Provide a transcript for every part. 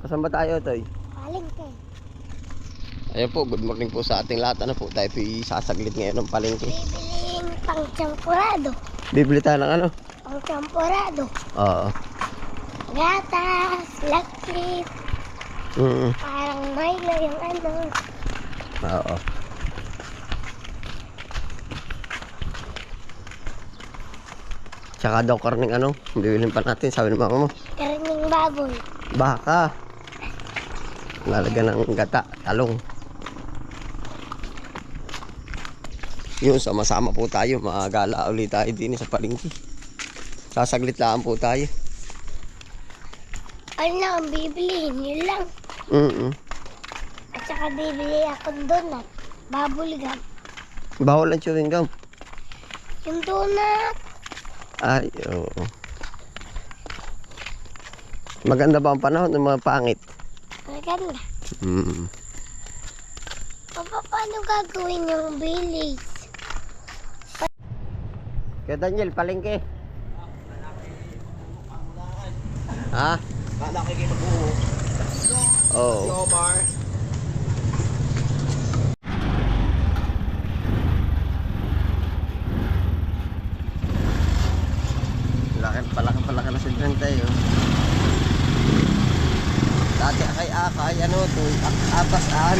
Saan ba tayo, Toy? Palengke. Ayan po, good morning po sa ating lahat. Ano po, tayo po isasaglit ngayon ng palengke. Bibiliin pang champurado. Bibili tayo ng ano? Pang champurado. Oo. Gatas, lakit. Parang Milo yung ano. Oo. Tsaka daw karning ano, bibilin pa natin, sabi ng mama mo. Karning baboy. Baka. Lalagyan ng gata, talong. Yun, sama-sama po tayo. Magala ulit tayo din sa palengke. Sasaglit lang po tayo. Ano lang ang bibiliin? Yun lang. At saka bibili ako donut. Bubblegum. Bawal ang chewing gum. Yung donut. Ay, oo. Maganda ba ang panahon ng mga pangit? Maganda. Paano gagawin yung bilis? Kaya Daniel, palengke. Ha? Malaki kayo mag-uho. Oo. Omar. Palaki na silbang tayo. Dati akay ano to, apas-an.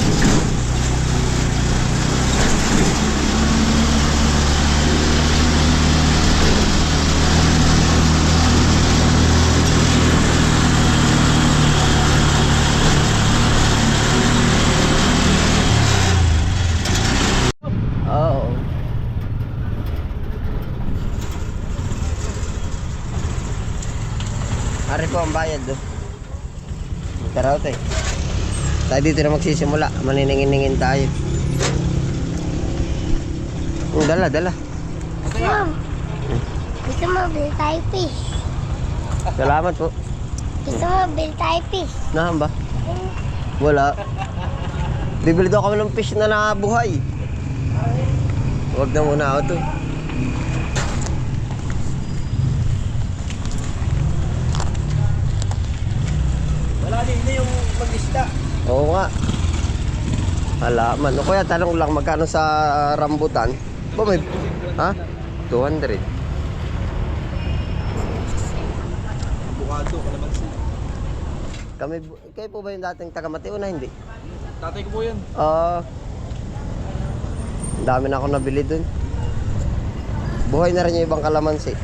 Oo. Ari po ang bayad do. Tara tayo. Tayo dito na magsisimula. Maniningin-ningin tayo. Dala. Mom, gusto mo bil tayo fish? Salamat po. Gusto mo bil tayo fish? Nahan ba? Wala. Bibili daw kami ng fish na nabuhay. Huwag na muna ako to. Wala din na yung mag-isda. Oo nga. Halaman. O kaya tanong lang magkano sa rambutan? Ba may... Ha? 200. Abukado, kalamansi. Kayo po ba yung dating taga Mateo na hindi? Tatay ko po yan. Ang dami na ako nabili dun. Buhay na rin yung ibang kalamansi.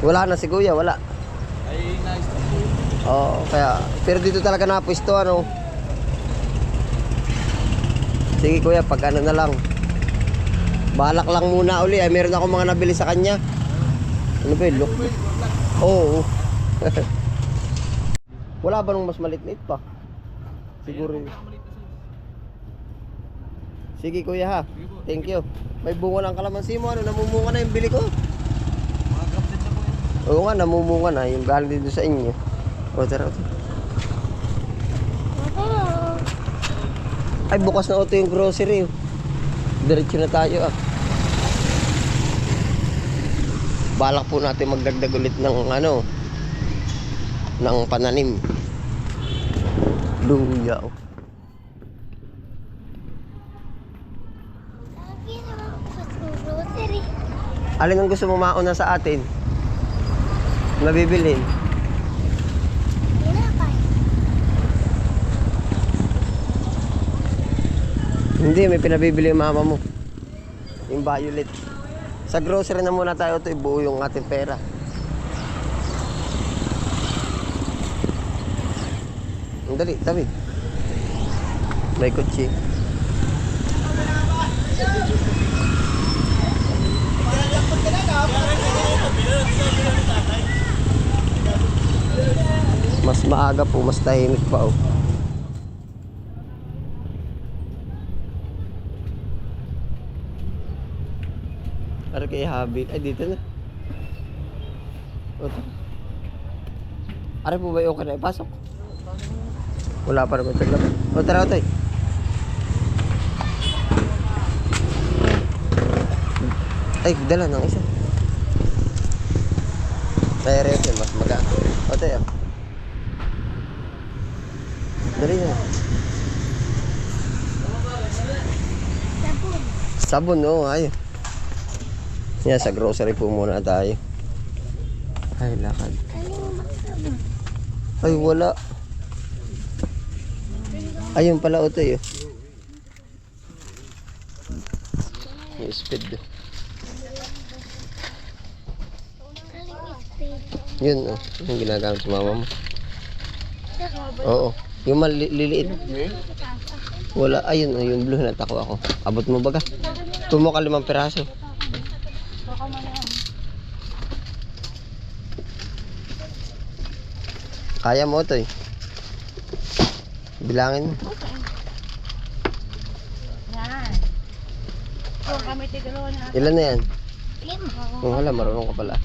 Wala na si Kuya, wala. Ay, nice to po. Oo, kaya... Pero dito talaga napwisto, ano? Sige Kuya, pag ano na lang. Balak lang muna uli. Ay, meron ako mga nabili sa kanya. Ano ba yun? Look. Oo. Wala ba nung mas maliit pa? Siguro yun. Sige Kuya ha. Thank you. May bunga ng kalamansi mo. Ano, namumunga na yung bili ko. Mga kapsit na po yan. Oo nga, namumunga na. Yung galing dito sa inyo. O, tara. Ay, bukas na ito yung grocery. Diretso na tayo ah. Balak po natin magdagdag ulit ng ano, ng pananim. Luya. Lagi naman bukas ng grocery. Alin ang gusto mo mauna sa atin? Mabibilin? Tinapay. Hindi, may pinabibili yung mama mo. Yung violet. Sa grocery na muna tayo ito, ibuo yung ating pera. Ang dali, tabi. May kutsi. Mas maaga po, mas tahimik pa oh. Para kay Habi. Ay, dito na. Oto. Ari po ba yung okay na ipasok? Wala pa naman sa laban. O, tara tayo. Ay, dala ng isa. Ay, rete, mas maga. O, tayo. Sabon, no? Ay. Yan, sa grocery po muna tayo. Ay, lakad. Ay, wala. Ayun pala, Otoy. Yung speed. Yun, oh. Yung ginagamit sa mama mo. Oo. Yung maliliit. Wala. Ayun, oh. Yung blue na tako ako. Abot mo baga? Tumuka 5 piraso. Kaya mo, Otoy. Bilangin mo. Yan. Oh, kami tigalo na. Ilan na yan? 5. Kung wala, marunong ka pala.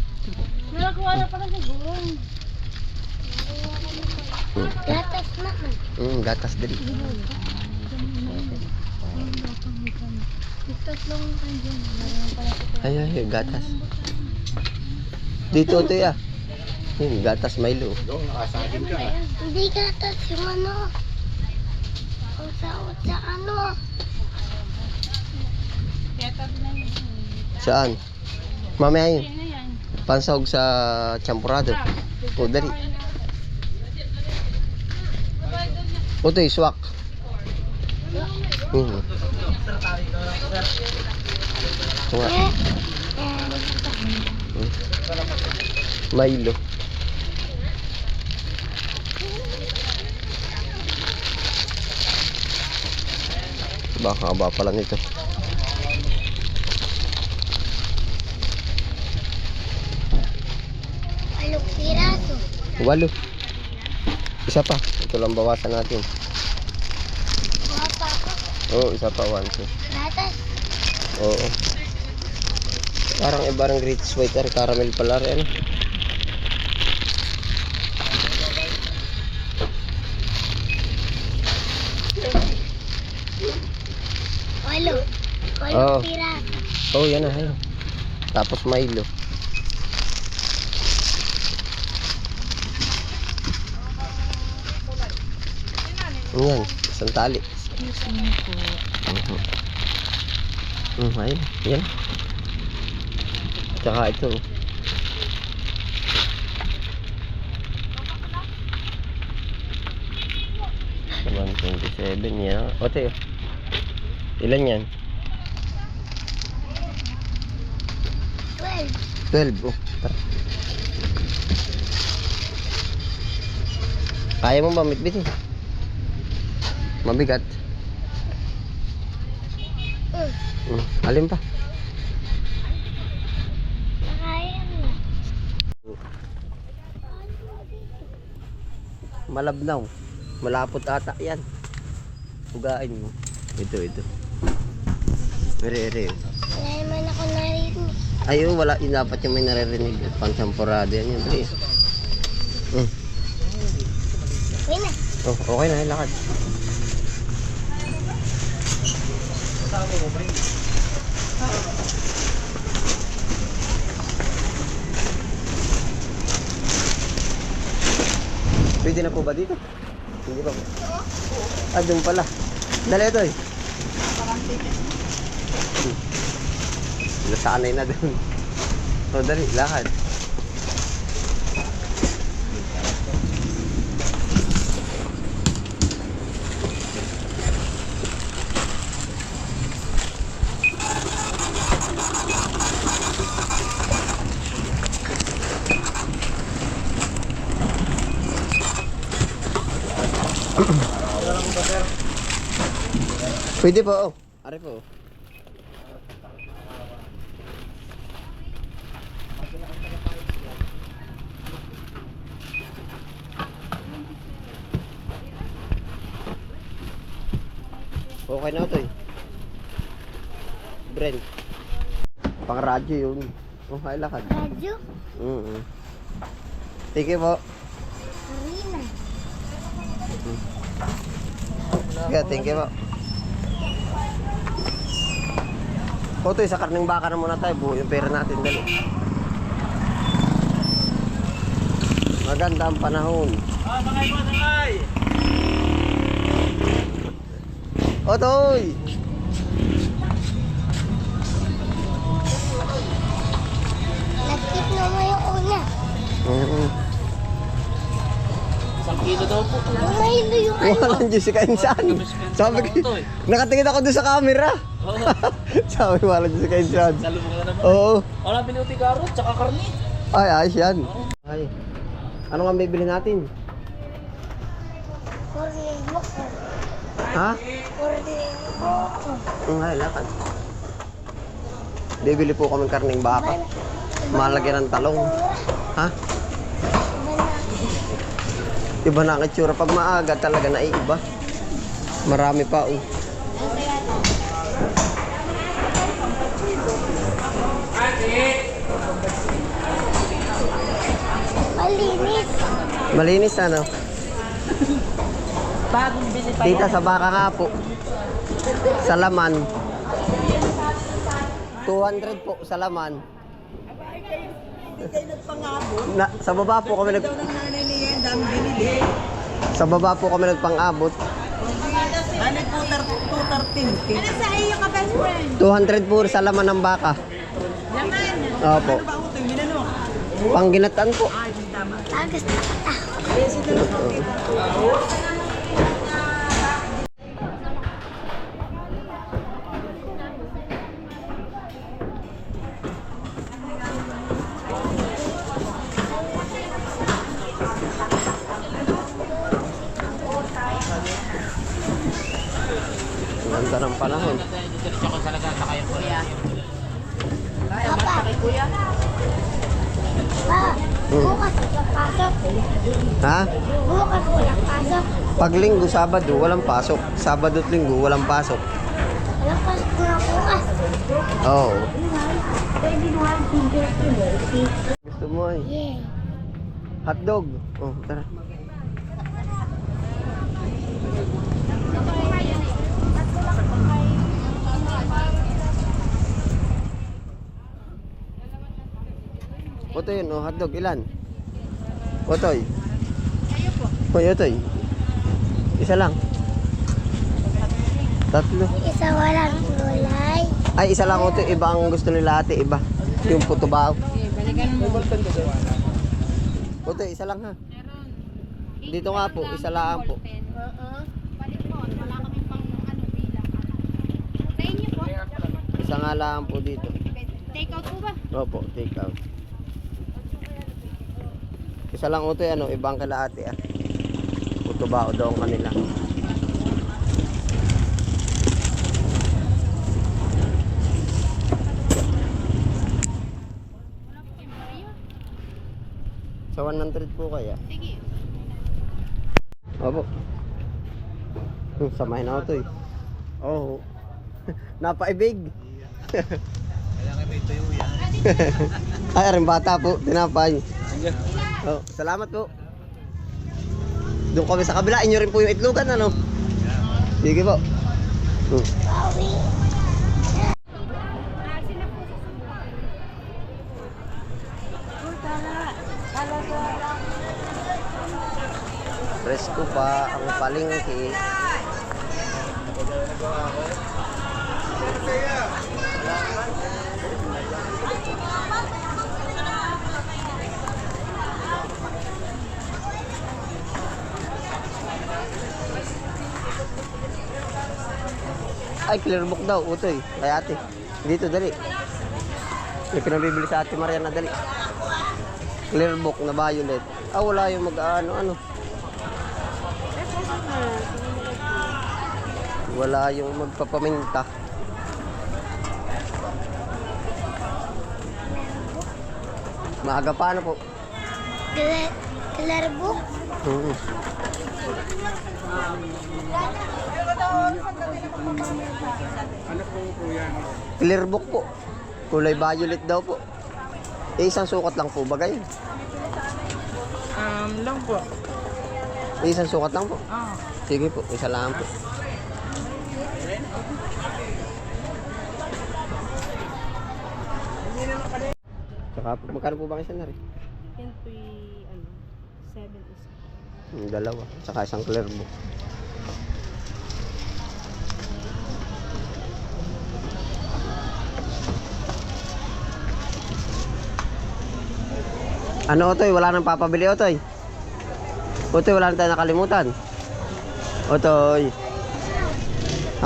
Nagawa na pala sa gulong. Gatas na. Gatas din. Tiktok lang kayo dyan. Meron pala sa Ay, gatas. Dito, Otoy, ah. Yun, gatas Milo. Hindi gatas yung ano. Sa ano. Saan? Mamaya yun. Yan na yan. Pansahog sa champurado. O, dali. Otoy, swak. Nga. Milo. Baka ba pala nito. Alok piraso. 8. Isa pa. Ito lang bawasan natin. Kuha pa ako. Oo, isa pa. 1, 2. Gatas. Oo. Parang ibarang Great Sweater caramel pala rin. Walo. Oo. Piraso. Oh, yan na. Ayun. Tapos Milo. Yan. Isang tali. Ayun. Yan. Tsaka ito. 127 yan. Ote. Ilan yan? 12. 12. Oh, tara. Kaya mo ba mitbit eh? Mabigat. Alin pa? Kaya na. Malabnaw. Malapot ata yan. Hugain mo. Ito. Ere. Wala naman ako narinig. Ayun, wala. Dapat yung may naririnig. Pansampurado yan yun. Dali. Okay na. Oh, okay na. Lakad. Pwede na po ba dito? Hindi pa po. Ah, doon pala. Dali ito eh. Nasanay na doon. So, dali. Lakad. Pwede po. Oh. Ari po. Okay na ito eh. Brent. Pang radyo yun. Oh, ay lakad. Radyo. Thank you po. Arena. Yeah, thank you po. Otoy, sa karning baka na muna tayo. Buo yung pera natin. Dali. Maganda ang panahon. Sakay po, sakay! Otoy! Tignan mo yung una. Mm. 1 kilo daw po. Mahilo yung ano. Walang Jessica Insan. Sabi ko, nakatingin ako doon sa camera. Oo. Sabi walang Jessica Insan. Salubong na naman. Oo. Wala binuti karot, tsaka karni. Ay, ayos yan. Ay. Ano nga bibili natin? Cornelio ko. Ha? Cornelio ko. Ay, lakad. Bibili po kami karning baka. Malagyan ng talong. Ha? Iba na ang itsura. Pag maaga talaga naiiba. Marami pa. Oh. Malinis. Malinis ano? Bagong bili pa Tita, sa baka nga po. Sa laman. 200 po sa laman. Sa baba po kami Sa baba po kami nagpang-abot. Ano po 213? Ano sa iyo ka best friend? 200 po sa laman ng baka. Laman. Opo. Ano ba ako ito? Minano? Pangginatan po. Tagas na kata. Ang ganda ng panahon. Papa. Pa, bukas walang pasok. Ha? Bukas walang pasok. Pag linggo, Sabado, walang pasok. Sabado at linggo, walang pasok. Walang pasok na bukas. Oo. Gusto mo eh. Yeah. Hotdog. Oh, tara. Otoy yun, oh, hotdog, ilan? Otoy. Hoy, Otoy. Isa lang. Tatlo. Isa walang gulay. Ay, isa lang Otoy. Iba ang gusto nila ate, iba. Yung puto bao. Balikan mo. Otoy, isa lang ha. Dito nga po, isa lang po. Isa nga lang po dito. Take out po ba? Opo, take out. Isa lang Otoy, ano, ibang kala ate ah. Puto bao daw ang kanila. Sa 100 po kaya? Sige. Opo. Samahin ako to eh. Oo. Napaibig. Kailangan may tuyo yan. Ay, rin bata po. Tinapay. Sige. Oh, salamat po. Doon kami sa kabila. Inyo rin po yung itlogan, ano? Sige po. Bawi. Presko pa ang palengke. Ay, clear book daw, Utoy. Kay ate. Dito, dali. May pinabibili sa ate Mariana, dali. Clear book na violet. Ah, wala yung mag-ano-ano. Wala yung magpapaminta. Maaga pa ano po? Clear book. Clear book po. Kulay violet daw po. Eh, isang sukat lang po ba gayon? Lang po. Eh, isang sukat lang po. Ah. Sige po, isa lang po. Saka po, magkano po ba isa na rin? Yan po yung 7 is. Dalawa. Saka isang clear book. Ano, Otoy? Wala nang papabili, Otoy? Otoy, wala nang tayo nakalimutan. Otoy.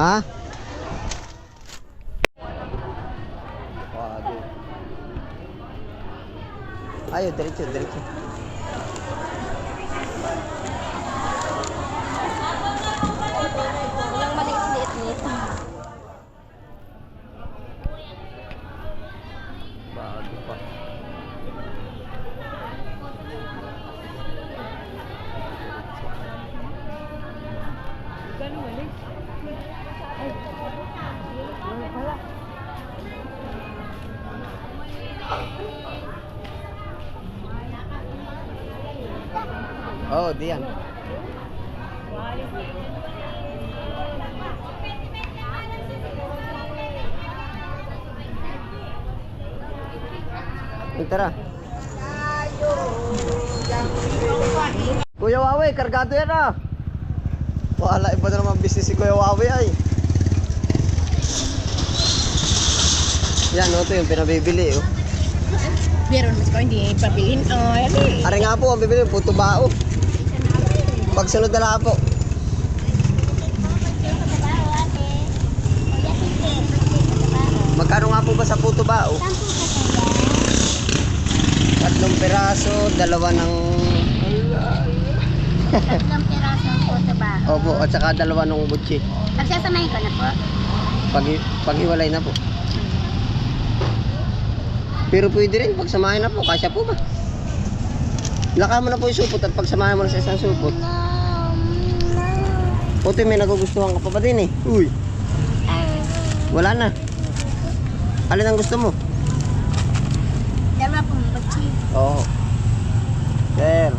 Ha? Wado. Ayo, diretso, diretso. Walang maliit-liit nito. Bago pa. Gano'n mali? Oh, diyan. Ay, tara. Kuya Wawi, kargado yan ah. Wala, iba na naman business si Kuya Wawi ay. Yan, ito yung pinabibili oh. Meron mas ko hindi pabilin. Oh, yan eh. Ari nga po, ang bibili, puto bao. Pagsunod na lang po. Magkano nga po ba sa puto bao? 3 piraso, 2 ng... Tatlong piraso ang puto ba? Opo, at saka 2 ng butchi. Pagsasamahin ko na po. Paghiwalay na po. Pero pwede rin, pagsamahin na po, kasya po ba? Laka mo na po yung supot at pagsamahin mo na sa isang supot. Puto, may nagugustuhan ka pa ba din eh? Uy, wala na. Alin ang gusto mo? Dalawa pong butchi. Oo. Sir.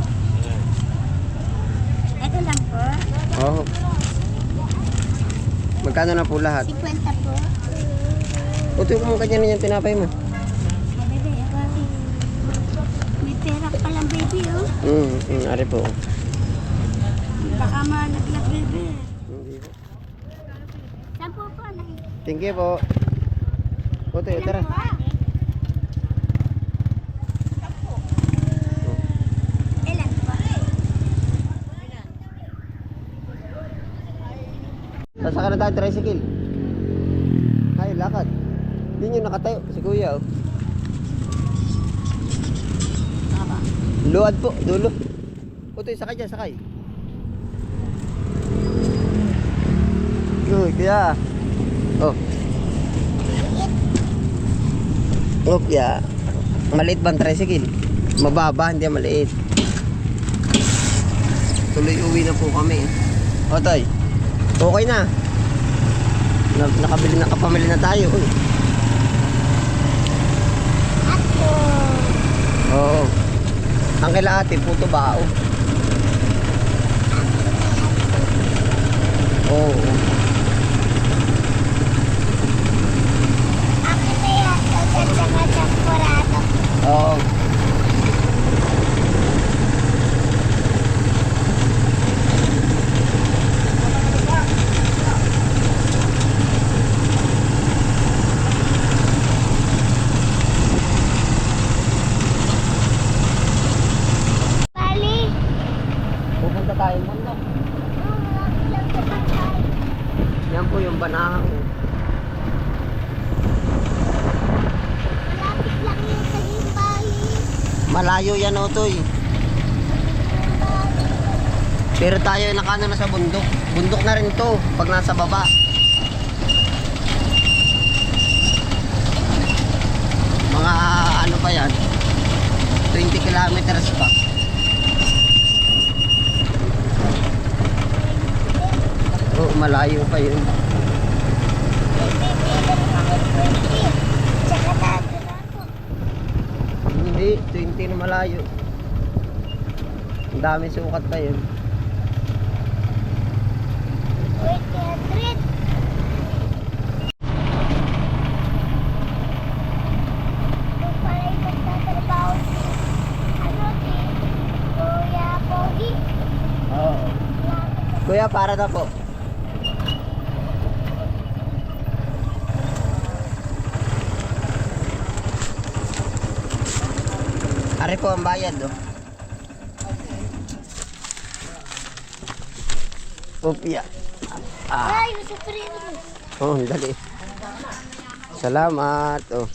Ito lang po. Oo. Magkano na po lahat? 50 po. Puto, kung ganyan yung tinapay mo. Ay, bebe, ako. May pera pa lang, baby, oh. Ari po. Baka malaglag, bebe. Hindi po. 10 po, Thank you po. Puto, tara. Ilan po? Sasaka na tayo tricycle. Ay, lakad. Hindi nyo nakatayo. Si kuya, oh. Luwad po, dulo. Puto, sakay dyan, sakay. Uy, kuya. Oh. Oh, kuya. Maliit ba ang tricycle? Mababa, hindi maliit. Tuloy uwi na po kami. O, Toy. Okay na. Nakapamili na tayo. Uy. Ato. Oo. Ang kila ate, puto bao. Oo. Ako na yan. Saka champurado. Oo. Bali. Pupunta tayo mundo. Yan po yung banahaw. Malapit lang yung saging bali. Malayo yan, Otoy. Pero tayo ay nakano na sa bundok. Bundok na rin to pag nasa baba. Mga ano pa yan? 20 kilometers pa. Oh, malayo pa yun. Tsaka tato na ako. Hindi, 20 na malayo. Ang dami sukat pa yun. 100. Kung pala yung magtatrabaho si Kuya Pogi. Oo. Kuya, para na po. Ari po ang bayad, oh. Opya. Ay, nasa preno mo. Oh, dali. Salamat, oh.